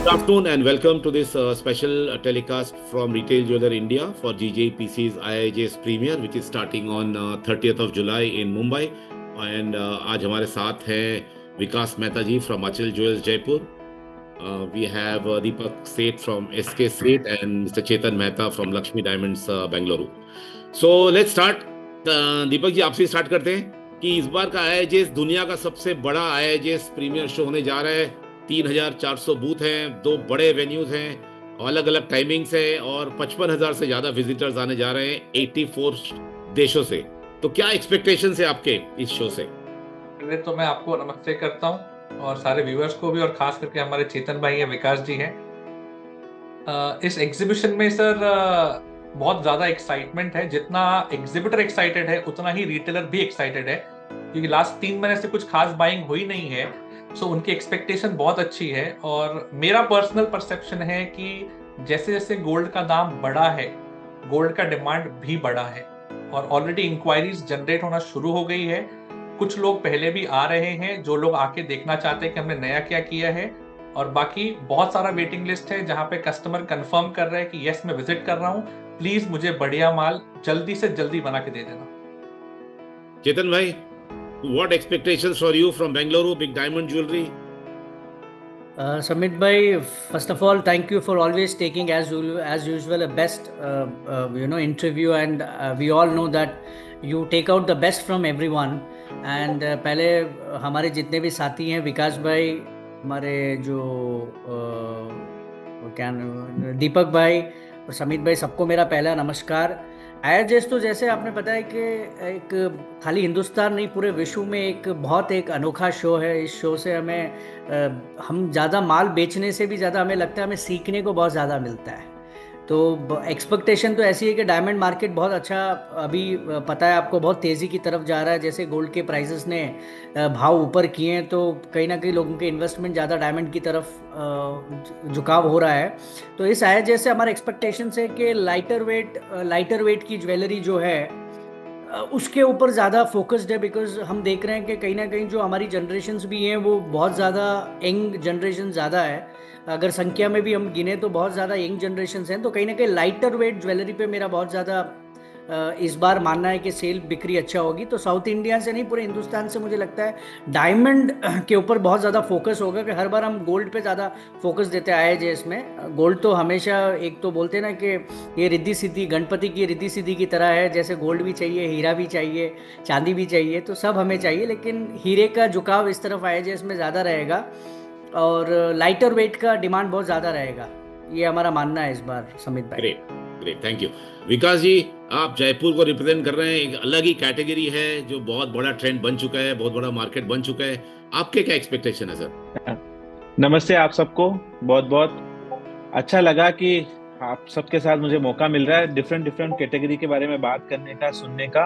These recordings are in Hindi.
afternoon and welcome to this special telecast from Retail Jeweler India for GJPC's IIJ's premiere, which is starting on 30th of July in Mumbai. And आज हमारे साथ हैं विकास मेहता जी from Achal Jewels Jaipur. We have Deepak Seth from SK Seth and Mr. Chetan Mehta from Lakshmi Diamonds Bengaluru. So let's start. Deepak ji आपसे स्टार्ट करते हैं कि इस बार का IIJ's दुनिया का सबसे बड़ा IIJ's प्रीमियर शो होने जा रहा है। 3,400 बूथ हैं, 2 बड़े वेन्यूज हैं, अलग अलग टाइमिंग्स है और 55,000 से ज्यादा विजिटर्स आने जा रहे हैं 84 देशों से। तो क्या एक्सपेक्टेशंस है आपके इस शो से? पहले तो मैं आपको नमस्ते करता हूं और सारे व्यूअर्स को भी, और खास करके हमारे चेतन भाई हैं, विकास जी हैं। इस एग्जीबिशन में सर बहुत ज्यादा एक्साइटमेंट है। जितना एग्जिबिटर एक्साइटेड है उतना ही रिटेलर भी एक्साइटेड है, क्योंकि लास्ट 3 महीने से कुछ खास बाइंग हुई नहीं है। सो उनकी एक्सपेक्टेशन बहुत अच्छी है और मेरा पर्सनल परसेप्शन है कि जैसे जैसे गोल्ड का दाम बढ़ा है, गोल्ड का डिमांड भी बढ़ा है और ऑलरेडी इंक्वायरीज जनरेट होना शुरू हो गई है। कुछ लोग पहले भी आ रहे हैं जो लोग आके देखना चाहते हैं कि हमने नया क्या किया है, और बाकी बहुत सारा वेटिंग लिस्ट है जहां पे कस्टमर कंफर्म कर रहे हैं कि यस मैं विजिट कर रहा हूं, प्लीज मुझे बढ़िया माल जल्दी से जल्दी बना के दे देना। चेतन भाई, what expectations for you from Bengaluru, big diamond jewelry? Samit bhai, first of all, thank you for always taking as usual a best interview, and we all know that you take out the best from everyone. And पहले हमारे जितने भी साथी हैं, विकास भाई, हमारे जो क्या दीपक भाई और समित भाई, सबको मेरा पहला नमस्कार। IIJ's तो जैसे आपने पता है कि एक खाली हिंदुस्तान नहीं, पूरे विश्व में एक अनोखा शो है। इस शो से हम ज़्यादा माल बेचने से भी ज़्यादा हमें लगता है हमें सीखने को बहुत ज़्यादा मिलता है। तो एक्सपेक्टेशन तो ऐसी है कि डायमंड मार्केट बहुत अच्छा, अभी पता है आपको, बहुत तेज़ी की तरफ जा रहा है। जैसे गोल्ड के प्राइसेस ने भाव ऊपर किए हैं तो कहीं ना कहीं लोगों के इन्वेस्टमेंट ज़्यादा डायमंड की तरफ झुकाव हो रहा है। तो इस IIJ से हमारे एक्सपेक्टेशन है कि लाइटर वेट की ज्वेलरी जो है उसके ऊपर ज़्यादा फोकस्ड है, बिकॉज हम देख रहे हैं कि कहीं ना कहीं जो हमारी जनरेशन्स भी हैं वो बहुत ज़्यादा यंग जनरेशन ज़्यादा है। अगर संख्या में भी हम गिने तो बहुत ज़्यादा यंग जनरेशन्स हैं। तो कहीं ना कहीं लाइटर वेट ज्वेलरी पे मेरा बहुत ज़्यादा इस बार मानना है कि सेल बिक्री अच्छा होगी। तो साउथ इंडिया से नहीं, पूरे हिंदुस्तान से मुझे लगता है डायमंड के ऊपर बहुत ज़्यादा फोकस होगा। कि हर बार हम गोल्ड पे ज़्यादा फोकस देते हैं IIJ's में। गोल्ड तो हमेशा, एक तो बोलते हैं ना कि ये रिद्धि सिद्धि, गणपति की रिद्धि सिद्धि की तरह है। जैसे गोल्ड भी चाहिए, हीरा भी चाहिए, चांदी भी चाहिए, तो सब हमें चाहिए, लेकिन हीरे का झुकाव इस तरफ IIJ's में ज़्यादा रहेगा और लाइटर वेट का डिमांड बहुत ज़्यादा रहेगा। ये हमारा मानना है इस बार, समित भाई। Great, thank you. Vikas ji, आप जयपुर को रिप्रेजेंट कर रहे हैं, एक अलग ही कैटेगरी है जो बहुत बड़ा ट्रेंड बन चुका है, बहुत बड़ा मार्केट बन चुका है। आपके क्या एक्सपेक्टेशन है सर? नमस्ते आप सबको, बहुत बहुत अच्छा लगा कि आप सबके साथ मुझे मौका मिल रहा है डिफरेंट कैटेगरी के बारे में बात करने का, सुनने का।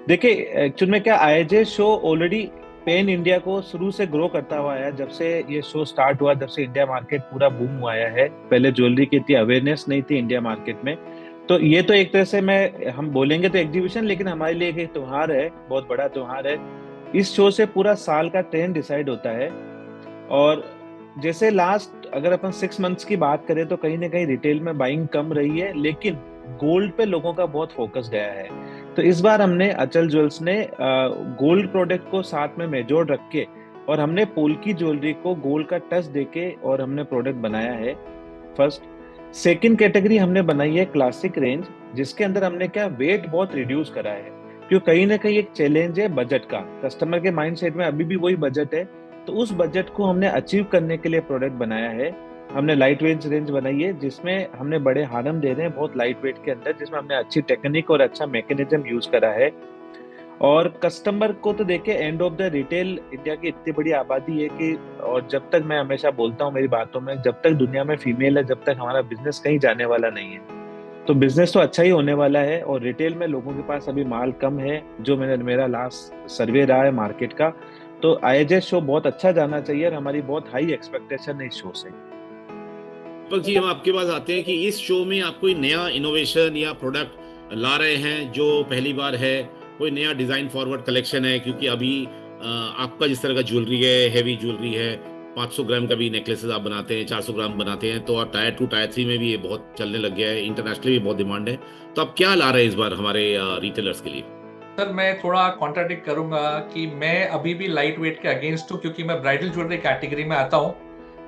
देखिए, एक्चुअल में क्या, IIJ show already pan India को शुरू से ग्रो करता हुआ आया। जब से ये शो स्टार्ट हुआ, जब से इंडिया मार्केट पूरा बूम हुआ है। पहले ज्वेलरी की इतनी अवेयरनेस नहीं थी इंडिया मार्केट में। तो ये तो एक तरह से हम बोलेंगे तो एग्जीबिशन, लेकिन हमारे लिए एक त्योहार है, बहुत बड़ा त्योहार है। इस शो से पूरा साल का ट्रेंड डिसाइड होता है। और जैसे लास्ट अगर अपन 6 मंथ्स की बात करें तो कहीं ना कहीं रिटेल में बाइंग कम रही है, लेकिन गोल्ड पे लोगों का बहुत फोकस गया है। तो इस बार हमने अचल ज्वेल्स ने गोल्ड प्रोडक्ट को साथ में मेजोर रख के, और हमने पोल्की ज्वेलरी को गोल्ड का टच देके और हमने प्रोडक्ट बनाया है। फर्स्ट। सेकंड कैटेगरी हमने बनाई है क्लासिक रेंज, जिसके अंदर हमने क्या, वेट बहुत रिड्यूस करा है, क्योंकि कहीं ना कहीं एक चैलेंज है बजट का। कस्टमर के माइंडसेट में अभी भी वही बजट है, तो उस बजट को हमने अचीव करने के लिए प्रोडक्ट बनाया है। हमने लाइट वेट रेंज बनाई है, जिसमें हमने बड़े हारम दे रहे हैं बहुत लाइट वेट के अंदर, जिसमें हमने अच्छी टेक्निक और अच्छा मैकेनिज्म यूज करा है। और कस्टमर को तो देखिए, end of the retail India की इतनी बड़ी आबादी है कि, और जब तक, मैं हमेशा बोलता हूँ मेरी बातों में, जब तक दुनिया में फीमेल है, जब तक हमारा बिजनेस कहीं जाने वाला नहीं है। तो बिजनेस तो अच्छा ही होने वाला है। और रिटेल में लोगों के पास अभी माल कम है, जो मेरा लास्ट सर्वे रहा है मार्केट का। तो IIJ शो बहुत अच्छा जाना चाहिए और हमारी बहुत हाई एक्सपेक्टेशन है इस शो से। दीपक जी, हम आपके पास आते हैं कि इस शो में आप कोई नया इनोवेशन या प्रोडक्ट ला रहे हैं जो पहली बार है, कोई नया डिजाइन फॉरवर्ड कलेक्शन है? क्योंकि अभी आपका जिस तरह का ज्वेलरी है, हेवी ज्वेलरी है, 500 ग्राम का भी नेकलेसेस आप बनाते हैं, 400 ग्राम बनाते हैं, तो और टायर 2 टायर 3 में भी ये बहुत चलने लग गया है, इंटरनेशनली भी बहुत डिमांड है। तो आप क्या ला रहे हैं इस बार हमारे रिटेलर्स के लिए? सर मैं थोड़ा कॉन्ट्राडिक्ट करूंगा कि मैं अभी भी लाइट वेट के अगेंस्ट हूँ, क्योंकि मैं ब्राइडल ज्वेलरी कैटेगरी में आता हूँ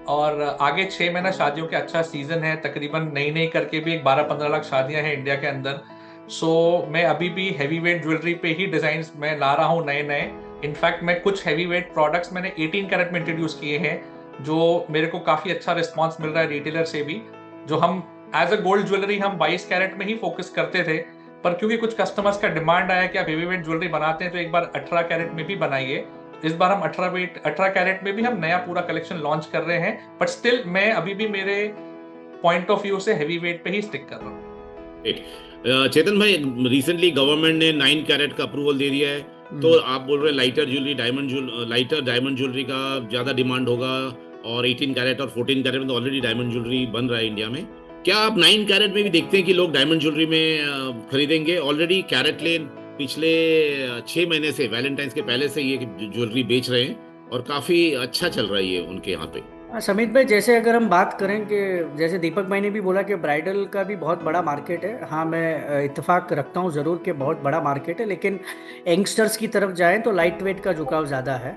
और आगे 6 महीना शादियों के अच्छा सीजन है, तकरीबन नई नई करके भी एक 12-15 लाख शादियां हैं इंडिया के अंदर। सो मैं अभी भी हैवी वेट ज्वेलरी पे ही डिजाइन मैं ला रहा हूँ नए नए। इनफैक्ट मैं कुछ हैवी वेट प्रोडक्ट्स मैंने 18 कैरेट में इंट्रोड्यूस किए हैं, जो मेरे को काफी अच्छा रिस्पॉन्स मिल रहा है रिटेलर से भी। जो हम एज अ गोल्ड ज्वेलरी हम 22 कैरेट में ही फोकस करते थे, पर क्योंकि कुछ कस्टमर्स का डिमांड आया कि आप हेवी वेट ज्वेलरी बनाते हैं तो एक बार 18 कैरेट में भी बनाइए। इस बार हम 18 कैरेट में भी हम नया पूरा कलेक्शन लॉन्च कर रहे हैं, बट स्टिल मैं अभी भी मेरे पॉइंट ऑफ व्यू से हेवी वेट पे ही स्टिक कर रहा हूँ। चेतन भाई, रिसेंटली गवर्नमेंट ने 9 कैरेट का अप्रूवल दे दिया है, तो आप बोल रहे हैं लाइटर डायमंड ज्वेलरी का ज्यादा डिमांड होगा, और 18 कैरेट और 14 कैरेट में तो ऑलरेडी डायमंड ज्वेलरी बन रहा है इंडिया में। क्या आप 9 कैरेट में भी देखते हैं कि लोग डायमंड ज्वेलरी में खरीदेंगे? ऑलरेडी कैरेट लेन पिछले 6 महीने से, वैलेंटाइंस के पहले से ये ज्वेलरी बेच रहे हैं और काफी अच्छा चल रहा है ये उनके यहाँ पे। समित भाई, जैसे अगर हम बात करें कि जैसे दीपक भाई ने भी बोला कि ब्राइडल का भी बहुत बड़ा मार्केट है, हाँ मैं इत्तेफाक रखता हूँ ज़रूर कि बहुत बड़ा मार्केट है, लेकिन यंगस्टर्स की तरफ जाएं तो लाइट वेट का झुकाव ज़्यादा है।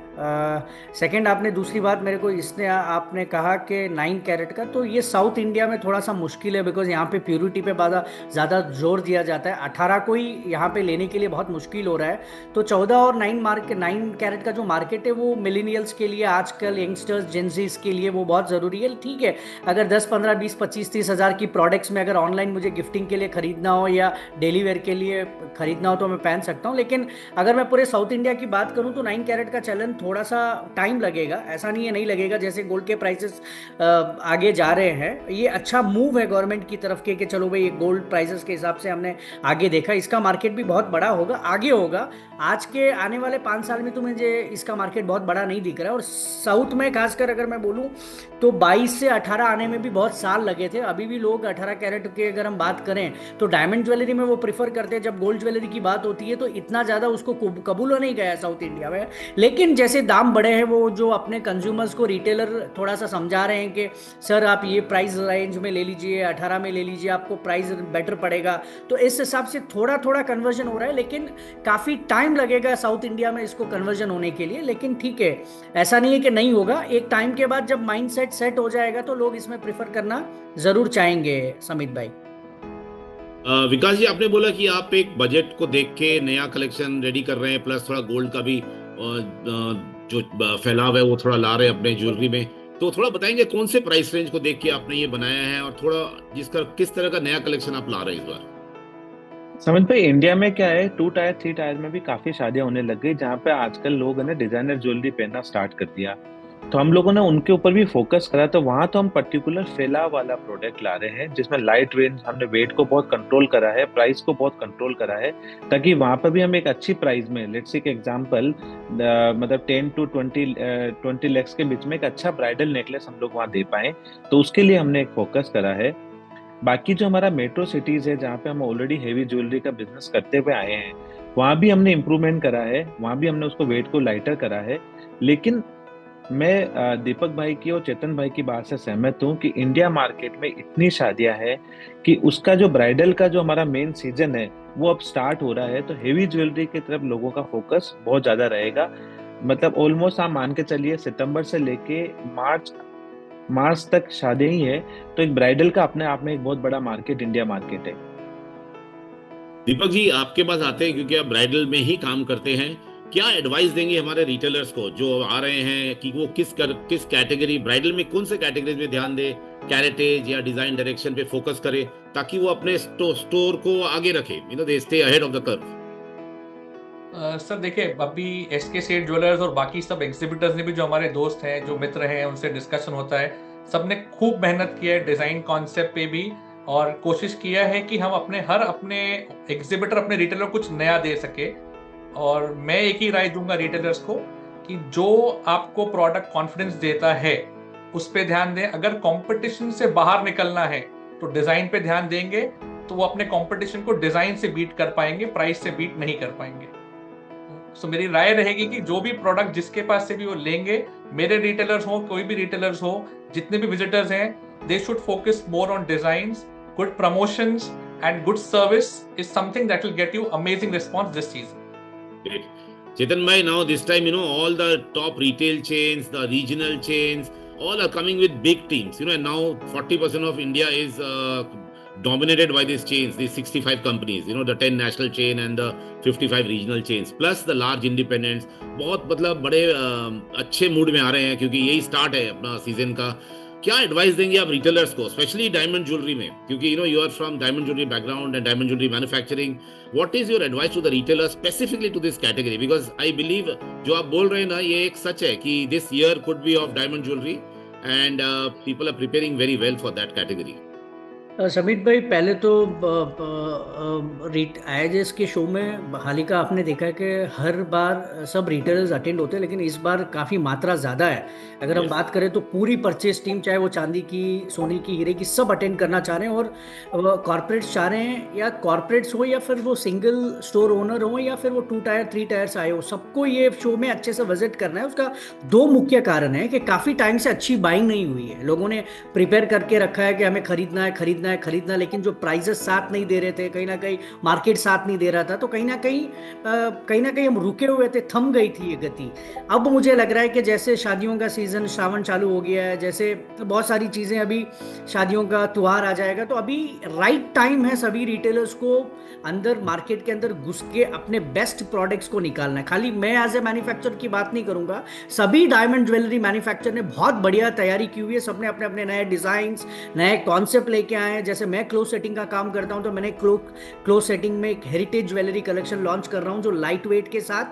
सेकंड, आपने दूसरी बात मेरे को इसने आपने कहा कि 9 कैरेट का, तो ये साउथ इंडिया में थोड़ा सा मुश्किल है, बिकॉज यहाँ पे प्योरिटी पे ज़्यादा जोर दिया जाता है। 18 को ही यहाँ पे लेने के लिए बहुत मुश्किल हो रहा है। तो 14 और 9 कैरेट का जो मार्केट है वो मिलेनियल्स के लिए, आजकल यंगस्टर्स जेंजीज के लिए वो बहुत ज़रूरी है। ठीक है, अगर 10, 15, 20, 25, 30 हज़ार की प्रोडक्ट्स में अगर ऑनलाइन मुझे गिफ्टिंग के लिए खरीदना हो या डेली वेयर के लिए खरीदना हो तो मैं पहन सकता हूँ, लेकिन अगर मैं पूरे साउथ इंडिया की बात करूँ तो 9 कैरेट का चलन थोड़ा सा टाइम लगेगा। ऐसा नहीं है नहीं लगेगा, जैसे गोल्ड के प्राइसेस आगे जा रहे हैं, ये अच्छा मूव है गवर्नमेंट की तरफ के कि चलो भाई गोल्ड प्राइसेस के हिसाब से हमने आगे देखा, इसका मार्केट भी बहुत बड़ा होगा, आगे होगा। आज के आने वाले 5 साल में तो मुझे इसका मार्केट बहुत बड़ा नहीं दिख रहा है। और साउथ में खासकर अगर मैं बोलूँ तो 22 से 18 आने में भी बहुत साल लगे थे। अभी भी लोग 18 कैरेट के अगर हम बात करें तो डायमंड ज्वेलरी में वो प्रीफर करते हैं। जब गोल्ड ज्वेलरी की बात होती है तो इतना ज़्यादा उसको कबूल नहीं गया है साउथ इंडिया में, लेकिन जैसे दाम बढ़े हैं वो जो अपने कंज्यूमर्स को रिटेलर थोड़ा सा समझा रहे हैं कि सर आप ये प्राइस रेंज में ले लीजिए, 18 में ले लीजिए, आपको प्राइस बेटर पड़ेगा, तो इस हिसाब से थोड़ा थोड़ा कन्वर्जन हो रहा है, लेकिन काफ़ी टाइम लगेगा साउथ इंडिया में इसको कन्वर्जन होने के लिए। लेकिन ठीक है, ऐसा नहीं है कि नहीं होगा, एक टाइम के बाद जब माइंडसेट सेट हो जाएगा तो लोग इसमें प्रेफर करना जरूर चाहेंगे। समित भाई, विकास जी, आपने बोला कि आप एक बजट को देख के नया कलेक्शन रेडी कर रहे हैं, प्लस थोड़ा गोल्ड का भी जो फैलाव है वो थोड़ा ला रहे हैं अपने ज्वेलरी में, तो थोड़ा बताएंगे कौन से प्राइस रेंज को देख के आपने ये बनाया है, और थोड़ा किस तरह का नया कलेक्शन आप ला रहे हैं इस बार? समझ पे इंडिया में क्या है, 2 टायर 3 टायर में भी काफी शादियां होने लग गई, जहाँ पे आजकल लोग ने डिजाइनर ज्वेलरी पहनना स्टार्ट कर दिया। तो हम लोगों ने उनके ऊपर भी फोकस करा, तो वहां तो हम पर्टिकुलर फैलाव वाला प्रोडक्ट ला रहे हैं, जिसमें लाइट रेंज, हमने वेट को बहुत कंट्रोल करा है, प्राइस को बहुत कंट्रोल करा है, ताकि वहां पर भी हम एक अच्छी प्राइस में, लेट्स से एग्जांपल मतलब 10 to 20 lakhs के बीच में एक अच्छा ब्राइडल नेकलेस हम लोग वहां दे पाए, तो उसके लिए हमने एक फोकस करा है। बाकी जो हमारा मेट्रो सिटीज है, जहाँ पे हम ऑलरेडी हेवी ज्वेलरी का बिजनेस करते हुए आए हैं, वहां भी हमने इम्प्रूवमेंट करा है, वहां भी हमने उसको वेट को लाइटर करा है। लेकिन मैं दीपक भाई की और चेतन भाई की बात से सहमत हूँ कि इंडिया मार्केट में इतनी शादियां हैं कि उसका जो ब्राइडल का जो हमारा मेन सीजन है वो अब स्टार्ट हो रहा है, तो हेवी ज्वेलरी की तरफ लोगों का फोकस बहुत ज्यादा रहेगा। मतलब ऑलमोस्ट आप मान के चलिए सितंबर से लेके मार्च तक शादी ही है, तो एक ब्राइडल का अपने आप में एक बहुत बड़ा मार्केट इंडिया मार्केट है। दीपक जी, आपके पास आते हैं क्योंकि आप ब्राइडल में ही काम करते हैं, क्या एडवाइस देंगे हमारे रिटेलर्स को जो आ रहे हैं कि वो किस कैटेगरी ब्राइडल में, कौन से कैटेगरीज में ध्यान दे, कैरेटेज या डिजाइन डायरेक्शन पे फोकस करे, ताकि वो अपने स्टोर को आगे रखे, they stay ahead of the curve? Sir देखिए, अभी एसके सेठ ज्वेलर्स और बाकी सब एग्जीबिटर्स ने भी, जो हमारे दोस्त हैं, जो मित्र हैं, उनसे डिस्कशन होता है, सबने खूब मेहनत की है डिजाइन कॉन्सेप्ट पे भी, और कोशिश किया है कि हम अपने एग्जीबिटर, अपने रिटेलर कुछ नया दे सके। और मैं एक ही राय दूंगा रिटेलर्स को कि जो आपको प्रोडक्ट कॉन्फिडेंस देता है उस पे ध्यान दें। अगर कंपटीशन से बाहर निकलना है तो डिजाइन पे ध्यान देंगे, तो वो अपने कंपटीशन को डिजाइन से बीट कर पाएंगे, प्राइस से बीट नहीं कर पाएंगे। सो मेरी राय रहेगी कि जो भी प्रोडक्ट जिसके पास से भी वो लेंगे, मेरे रिटेलर्स हो, कोई भी रिटेलर्स हो, जितने भी विजिटर्स हैं, they should focus more on designs, good promotions and good service is something that will get you amazing response this season. Great. Chetan bhai, now this time, all the top retail chains, the regional chains, all are coming with big teams, and now 40% of India is dominated by these chains, these 65 companies, the 10 national chain and the 55 regional chains, plus the large independents. बहुत मतलब बड़े अच्छे मूड में आ रहे हैं, क्योंकि यही स्टार्ट है अपना सीजन का. क्या एडवाइस देंगे आप रिटेलर्स को, स्पेशली डायमंड ज्वेलरी में, क्योंकि you are from diamond jewellery background and diamond jewellery manufacturing. What is your advice to the retailers specifically to this category? Because I believe जो आप बोल रहे हैं ना, ये एक सच है कि this year could be of diamond jewellery and people are preparing very well for that category. Samit भाई, पहले तो IIJS के शो में हाल ही का आपने देखा कि हर बार सब रिटेलर्स अटेंड होते हैं, लेकिन इस बार काफ़ी मात्रा ज़्यादा है. अगर हम बात करें तो पूरी परचेस टीम, चाहे वो चांदी की, सोने की, हीरे की, सब अटेंड करना चाह रहे हैं. और कॉर्पोरेट्स चाह रहे हैं, या कॉर्पोरेट्स हो या फिर वो सिंगल स्टोर ओनर हो या फिर वो 2 टायर 3 टायर्स आए हो, सबको ये शो में अच्छे से विजिट करना है. उसका 2 मुख्य कारण है कि काफ़ी टाइम से अच्छी बाइंग नहीं हुई है. लोगों ने प्रिपेयर करके रखा है कि हमें खरीदना है, लेकिन जो प्राइसेस साथ नहीं दे रहे थे, कहीं ना कहीं मार्केट साथ नहीं दे रहा था, तो कहीं ना कहीं हम रुके हुए थे, थम गई थी ये गति. अब मुझे लग रहा है कि जैसे शादियों का सीजन, श्रावण चालू हो गया है, जैसे बहुत सारी चीजें, अभी शादियों का त्योहार आ जाएगा, तो अभी राइट टाइम है सभी रिटेलर्स को अंदर मार्केट के अंदर घुस के अपने बेस्ट प्रोडक्ट्स को निकालना है. खाली मैं एज ए मैन्युफैक्चरर की बात नहीं करूंगा, सभी डायमंड ज्वेलरी मैन्युफैक्चर ने बहुत बढ़िया तैयारी की हुई है. सबने अपने अपने नए डिजाइन्स, नए कॉन्सेप्ट लेके आए हैं. जैसे मैं क्लोज सेटिंग का काम करता हूं, तो मैंने क्लोज सेटिंग में एक हेरिटेज ज्वेलरी कलेक्शन लॉन्च कर रहा हूं, जो लाइट वेट के साथ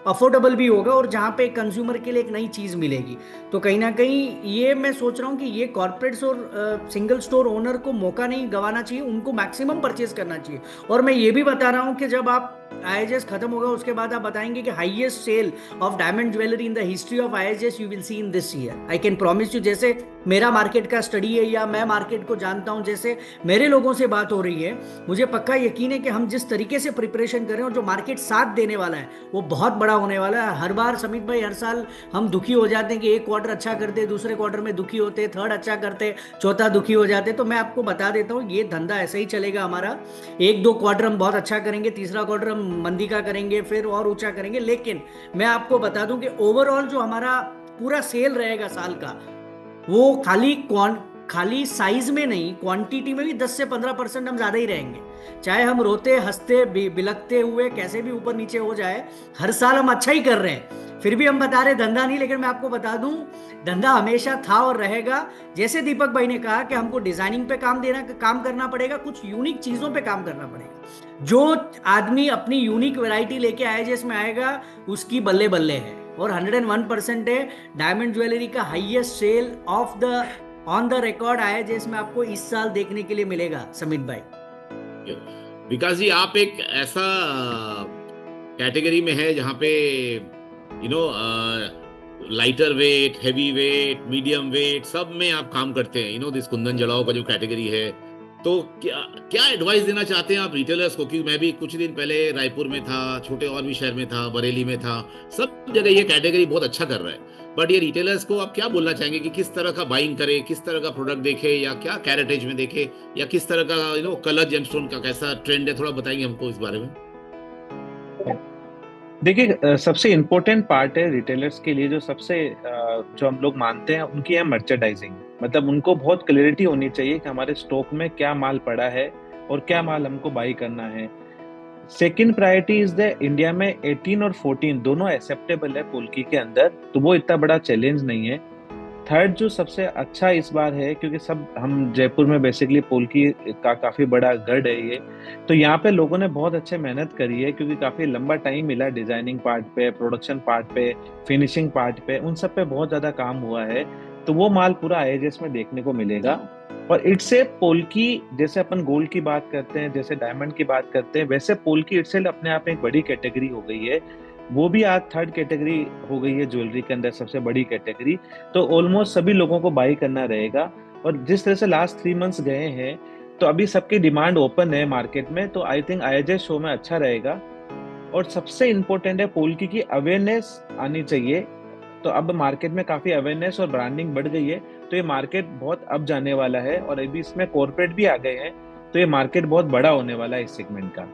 अफोर्डेबल भी होगा और जहां पे कंज्यूमर के लिए एक नई चीज मिलेगी. तो कहीं ना कहीं ये मैं सोच रहा हूं कि ये कॉर्पोरेट्स और सिंगल स्टोर ओनर को मौका नहीं गंवाना चाहिए, उनको मैक्सिमम परचेज करना चाहिए. और मैं ये भी बता रहा हूं कि जब आप IIJS खत्म होगा, उसके बाद आप बताएंगे कि highest sale of diamond jewellery in the history of IIJS you will see in this year. I can promise you. जैसे मेरा मार्केट का स्टडी है या मैं मार्केट को जानता हूं, जैसे मेरे लोगों से बात हो रही है, मुझे पक्का यकीन है कि हम जिस तरीके से प्रिपरेशन कर रहे हैं और जो मार्केट साथ देने वाला है वो बहुत बड़ा होने वाला है. हर बार समित भाई, हर साल हम दुखी हो जाते हैं कि एक क्वार्टर अच्छा करते, दूसरे क्वार्टर में दुखी होते, थर्ड अच्छा करते, चौथा दुखी हो जाते. तो मैं आपको बता देता हूँ, ये धंधा ऐसा ही चलेगा हमारा. 1-2 क्वार्टर हम बहुत अच्छा करेंगे, तीसरा क्वार्टर हम मंदी का करेंगे, फिर और ऊंचा करेंगे. लेकिन मैं आपको बता दूं कि ओवरऑल जो हमारा पूरा सेल रहेगा साल का, वो खाली साइज में नहीं, क्वांटिटी में भी 10 से 15% हम ज्यादा ही रहेंगे. चाहे हम रोते हंसते बिलकते हुए कैसे भी ऊपर नीचे हो जाए, हर साल हम अच्छा ही कर रहे हैं. फिर भी हम बता रहे धंधा नहीं, लेकिन मैं आपको बता दूं, धंधा हमेशा था और रहेगा. जैसे दीपक भाई ने कहा कि हमको डिजाइनिंग पे काम करना पड़ेगा, कुछ यूनिक चीजों पे काम करना पड़ेगा. जो आदमी अपनी यूनिक वैरायटी लेके IIJS में आएगा, उसकी बल्ले बल्ले है. और 101% है डायमंड ज्वेलरी का highest sale on the record IIJS में आपको इस साल देखने के लिए मिलेगा. समित भाई, विकास जी, आप एक ऐसा कैटेगरी में है जहाँ पे lighter weight, heavy weight, medium weight, सब में आप काम करते हैं. दिस कुंदन जड़ाओ का जो कैटेगरी है, तो क्या एडवाइस देना चाहते हैं आप रिटेलर्स को? क्योंकि मैं भी कुछ दिन पहले रायपुर में था, छोटे और भी शहर में था, बरेली में था, सब जगह ये कैटेगरी बहुत अच्छा कर रहा है. बट ये रिटेलर्स को आप क्या बोलना चाहेंगे कि किस तरह का बाइंग करे, किस तरह का प्रोडक्ट देखे, या क्या कैरेटेज में देखे, या किस तरह का कलर जेमस्टोन का कैसा ट्रेंड है? थोड़ा बताएंगे हमको इस बारे में. देखिए, सबसे इम्पोर्टेंट पार्ट है रिटेलर्स के लिए, जो हम लोग मानते हैं, उनकी है मर्चेंडाइजिंग. मतलब उनको बहुत क्लैरिटी होनी चाहिए कि हमारे स्टॉक में क्या माल पड़ा है और क्या माल हमको बाई करना है. Second priority is the India में 18 और 14 दोनों एक्सेप्टेबल है पोल्की के अंदर, तो वो इतना बड़ा चैलेंज नहीं है. थर्ड जो सबसे अच्छा इस बार है, क्योंकि हम जयपुर में बेसिकली पोल्की का काफ़ी बड़ा गढ़ है ये, तो यहाँ पे लोगों ने बहुत अच्छे मेहनत करी है, क्योंकि काफ़ी लंबा टाइम मिला डिज़ाइनिंग पार्ट पे, प्रोडक्शन पार्ट पे, फिनिशिंग पार्ट पे, उन सब पे बहुत ज़्यादा काम हुआ है. तो वो माल पूरा IIJS में देखने को मिलेगा. और इटसे पोल्की, जैसे अपन गोल्ड की बात करते हैं, जैसे डायमंड की बात करते हैं, वैसे पोल्की इटसे अपने आप में एक बड़ी कैटेगरी हो गई है. वो भी आज 3rd कैटेगरी हो गई है ज्वेलरी के अंदर, सबसे बड़ी कैटेगरी. तो ऑलमोस्ट सभी लोगों को बाई करना रहेगा. और जिस तरह से लास्ट 3 मंथ्स गए हैं, तो अभी सबकी डिमांड ओपन है मार्केट में. तो आई थिंक IIJS शो में अच्छा रहेगा. और सबसे इम्पोर्टेंट है पोल्की की अवेयरनेस आनी चाहिए। तो अब मार्केट में काफी अवेयरनेस और ब्रांडिंग बढ़ गई है, तो ये मार्केट बहुत अब जाने वाला है, और अभी इसमें कॉर्पोरेट भी आ गए हैं, तो ये मार्केट बहुत बड़ा होने वाला है इस सेगमेंट का।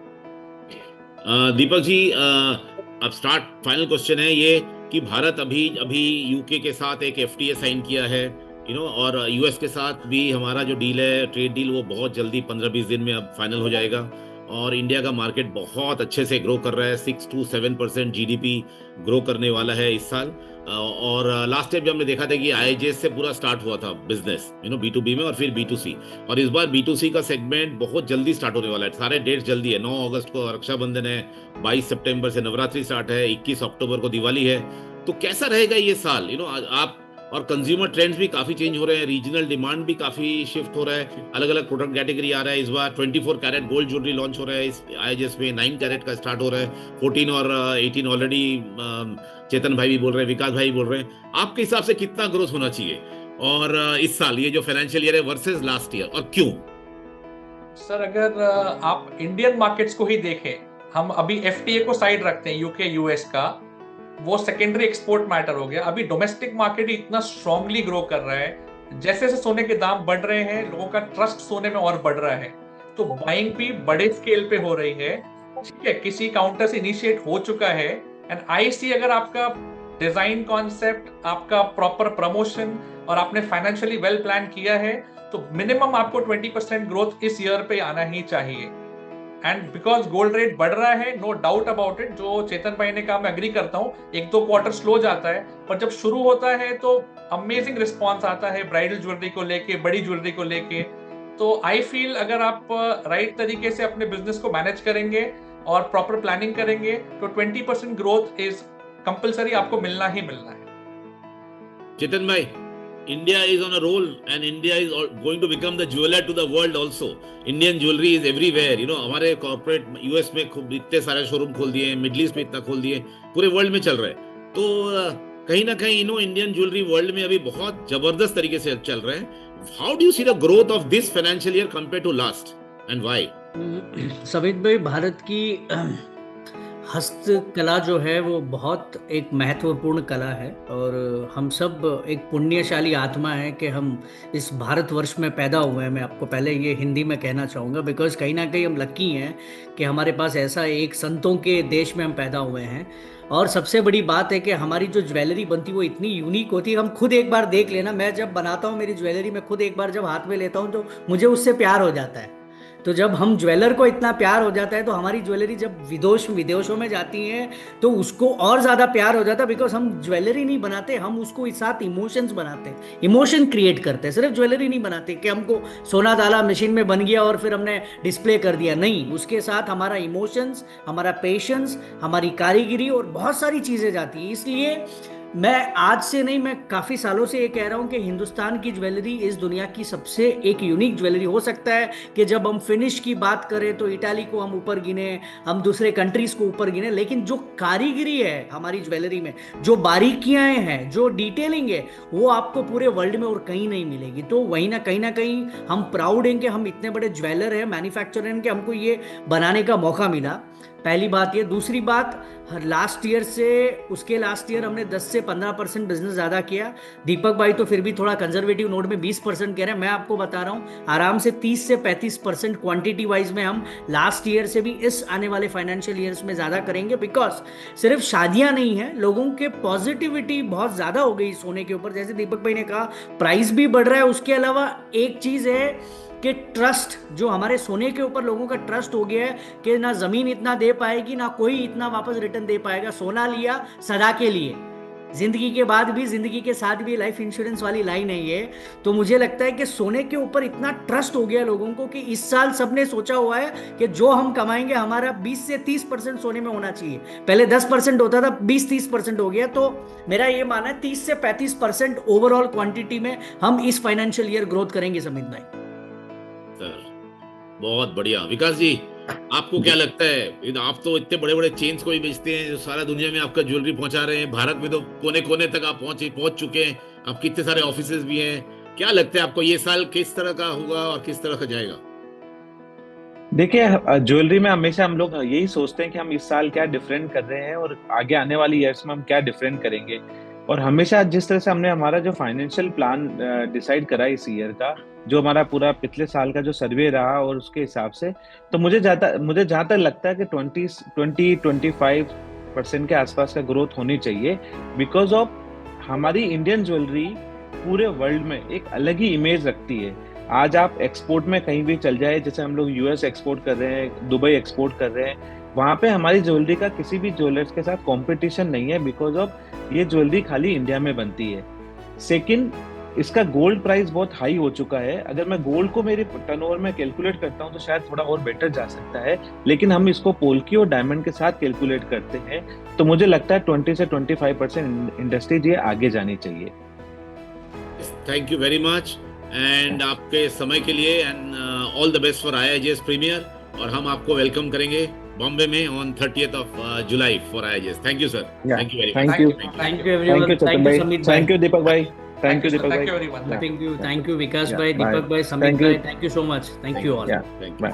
दीपक जी, अब स्टार्ट फाइनल क्वेश्चन है ये कि भारत अभी अभी यूके के साथ एक एफटीए साइन किया है, और यूएस के साथ भी हमारा जो डील है, ट्रेड डील, वो बहुत जल्दी 15-20 दिन में अब फाइनल हो जाएगा। और इंडिया का मार्केट बहुत अच्छे से ग्रो कर रहा है, 6 to 7% जीडीपी ग्रो करने वाला है इस साल। और लास्ट टाइम जब हमने देखा था कि आईजेएस से पूरा स्टार्ट हुआ था बिजनेस, B2B में, और फिर B2C, और इस बार B2C का सेगमेंट बहुत जल्दी स्टार्ट होने वाला है। सारे डेट्स जल्दी है, 9 अगस्त को रक्षाबंधन है, 22 सितंबर से नवरात्रि स्टार्ट है, 21 अक्टूबर को दिवाली है। तो कैसा रहेगा ये साल, आप, और कंज्यूमर ट्रेंड्स भी काफी चेंज हो रहे हैं, रीजनल डिमांड भी काफी शिफ्ट हो रहा है, अलग अलग प्रोडक्ट कैटेगरी आ रहा है। इस बार 24 कैरेट गोल्ड ज्वेलरी लॉन्च हो रहा है इस आईजेएस में, 9 कैरेट का स्टार्ट हो रहा है, 14 और 18 ऑलरेडी चेतन भाई भी बोल रहे हैं, विकास भाई बोल रहे हैं। आपके हिसाब से कितना ग्रोथ होना चाहिए और इस साल ये जो फाइनेंशियल ईयर है वर्सेस लास्ट ईयर, और क्यों? सर, अगर आप इंडियन मार्केट्स को ही देखें, हम अभी एफटीए को साइड रखते हैं, यूके यूएस का, वो सेकेंडरी एक्सपोर्ट मैटर हो गया। अभी डोमेस्टिक मार्केट ही इतना स्ट्रांगली ग्रो कर रहा है, जैसे जैसे सोने के दाम बढ़ रहे हैं, लोगों का ट्रस्ट सोने में और बढ़ रहा है, तो बाइंग भी बड़े स्केल पे हो रही है। ठीक है, किसी काउंटर से इनिशिएट हो चुका है, एंड आई सी अगर आपका डिजाइन कॉन्सेप्ट, आपका प्रॉपर प्रमोशन और आपने फाइनेंशियली वेल प्लान किया है, तो मिनिमम आपको 20% ग्रोथ इस ईयर पे आना ही चाहिए। एंड बिकॉज गोल्ड रेट बढ़ रहा है, नो डाउट अबाउट इट, जो चेतन भाई ने कहा मैं एग्री करता हूँ, 1-2 क्वार्टर स्लो जाता है, पर जब शुरू होता है तो अमेजिंग रिस्पॉन्स आता है ब्राइडल ज्वेलरी को लेके, बड़ी ज्वेलरी को लेके। तो आई फील अगर आप राइट तरीके से अपने बिजनेस को मैनेज करेंगे और प्रॉपर प्लानिंग करेंगे, तो 20% ग्रोथ इज कंपलसरी आपको मिलना ही मिलना है। चेतन भाई, India is on a roll and India is going to become the jeweler to the world also. Indian jewelry is everywhere. हमारे कॉर्पोरेट यूएस में खूब इतने सारे शोरूम खोल दिए हैं, मिडिल ईस्ट में इतना खोल दिए, पूरे वर्ल्ड में चल रहा है। तो कहीं ना कहीं इंडियन ज्वेलरी वर्ल्ड में अभी बहुत जबरदस्त तरीके से चल रहा है। How do you see the growth of this financial year compare to last and why? Samit भाई, भारत की हस्तकला जो है वो बहुत एक महत्वपूर्ण कला है, और हम सब एक पुण्यशाली आत्मा है कि हम इस भारतवर्ष में पैदा हुए हैं। मैं आपको पहले ये हिंदी में कहना चाहूँगा, बिकॉज कहीं ना कहीं हम लकी हैं कि हमारे पास ऐसा एक संतों के देश में हम पैदा हुए हैं। और सबसे बड़ी बात है कि हमारी जो ज्वेलरी बनती वो इतनी यूनिक होती है। हम खुद एक बार देख लेना, मैं जब बनाता हूँ मेरी ज्वेलरी, मैं खुद एक बार जब हाथ में लेता हूँ तो मुझे उससे प्यार हो जाता है। तो जब हम ज्वेलर को इतना प्यार हो जाता है, तो हमारी ज्वेलरी जब विदेशों में जाती है तो उसको और ज़्यादा प्यार हो जाता है, बिकॉज हम ज्वेलरी नहीं बनाते, हम उसको इस साथ इमोशंस बनाते हैं, इमोशन क्रिएट करते हैं। सिर्फ ज्वेलरी नहीं बनाते कि हमको सोना डाला मशीन में बन गया और फिर हमने डिस्प्ले कर दिया, नहीं, उसके साथ हमारा इमोशंस, हमारा पेशेंस, हमारी कारीगिरी और बहुत सारी चीज़ें जाती हैं। इसलिए मैं आज से नहीं, मैं काफ़ी सालों से ये कह रहा हूँ कि हिंदुस्तान की ज्वेलरी इस दुनिया की सबसे एक यूनिक ज्वेलरी। हो सकता है कि जब हम फिनिश की बात करें तो इटाली को हम ऊपर गिने, हम दूसरे कंट्रीज़ को ऊपर गिने, लेकिन जो कारीगरी है हमारी ज्वेलरी में, जो बारीकियाँ हैं, जो डिटेलिंग है, वो आपको पूरे वर्ल्ड में और कहीं नहीं मिलेगी। तो वहीं ना कहीं हम प्राउड हैं कि हम इतने बड़े ज्वेलर हैं, मैन्युफैक्चरर हैं, कि हमको ये बनाने का मौका मिला। पहली बात ये। दूसरी बात, लास्ट ईयर से उसके लास्ट ईयर हमने 10 से 15% बिजनेस ज़्यादा किया। दीपक भाई तो फिर भी थोड़ा कंजर्वेटिव नोट में 20% कह रहे हैं, मैं आपको बता रहा हूँ आराम से 30 से 35% क्वांटिटी वाइज में हम लास्ट ईयर से भी इस आने वाले फाइनेंशियल ईयर्स में ज़्यादा करेंगे। बिकॉज सिर्फ शादियाँ नहीं हैं, लोगों के पॉजिटिविटी बहुत ज़्यादा हो गई सोने के ऊपर। जैसे दीपक भाई ने कहा, प्राइस भी बढ़ रहा है, उसके अलावा एक चीज़ है कि ट्रस्ट, जो हमारे सोने के ऊपर लोगों का ट्रस्ट हो गया है कि ना ज़मीन इतना दे पाएगी, ना कोई इतना वापस रिटर्न दे पाएगा। सोना लिया सदा के लिए, ज़िंदगी के बाद भी, ज़िंदगी के साथ भी, लाइफ इंश्योरेंस वाली लाइन है ये। तो मुझे लगता है कि सोने के ऊपर इतना ट्रस्ट हो गया लोगों को कि इस साल सबने सोचा हुआ है कि जो हम कमाएंगे हमारा 20 से 30% सोने में होना चाहिए। पहले 10% होता था, 20-30% हो गया। तो मेरा ये मानना है 30 से 35% ओवरऑल क्वांटिटी में हम इस फाइनेंशियल ईयर ग्रोथ करेंगे। समित भाई, बहुत बढ़िया। विकास जी, आपको क्या लगता है? आप तो इतने बड़े बड़े चेन्स को भी बेचते हैं जो सारा दुनिया में आपका ज्वेलरी पहुंचा रहे हैं, भारत में तो कोने कोने तक आप पहुंच चुके हैं, आप कितने सारे ऑफिसेज भी हैं। क्या लगता है आपको ये साल किस तरह का होगा और किस तरह का जाएगा? देखिए, ज्वेलरी में हमेशा हम लोग यही सोचते हैं कि हम इस साल क्या डिफरेंट कर रहे हैं और आगे आने वाली ईयर्स में हम क्या डिफरेंट करेंगे। और हमेशा जिस तरह से हमने हमारा जो फाइनेंशियल प्लान डिसाइड करा इस ईयर का, जो हमारा पूरा पिछले साल का जो सर्वे रहा और उसके हिसाब से, तो मुझे जहाँ तक लगता है कि 20-25% के आसपास का ग्रोथ होनी चाहिए, बिकॉज ऑफ हमारी इंडियन ज्वेलरी पूरे वर्ल्ड में एक अलग ही इमेज रखती है। आज आप एक्सपोर्ट में कहीं भी चल जाए, जैसे हम लोग यूएस एक्सपोर्ट कर रहे हैं, दुबई एक्सपोर्ट कर रहे हैं, वहां पे हमारी ज्वेलरी का किसी भी ज्वेलर्स के साथ कंपटीशन नहीं है, बिकॉज ऑफ ये ज्वेलरी खाली इंडिया में बनती है। सेकंड, इसका गोल्ड प्राइस बहुत हाई हो चुका है। अगर मैं गोल्ड को मेरे टर्नओवर में कैलकुलेट करता हूं तो शायद थोड़ा और बेटर जा सकता है, लेकिन हम इसको पोल्की और डायमंड के साथ कैलकुलेट करते हैं, तो मुझे लगता है 20 से 25% इंडस्ट्री ये आगे जानी चाहिए। Thank you very much and आपके समय के लिए and all the best for IIJS premiere, और हम आपको वेलकम करेंगे बॉम्बे में on 30th of July for IIJS। Thank you sir, thank you very much. Thank you everyone, thank you Samit भाई, थैंक यू दीपक भाई, थैंक यू दीपक भाई, everyone. थैंक यू विकास भाई, दीपक भाई, समीत भाई, thank you so much, thank you all. Thank you.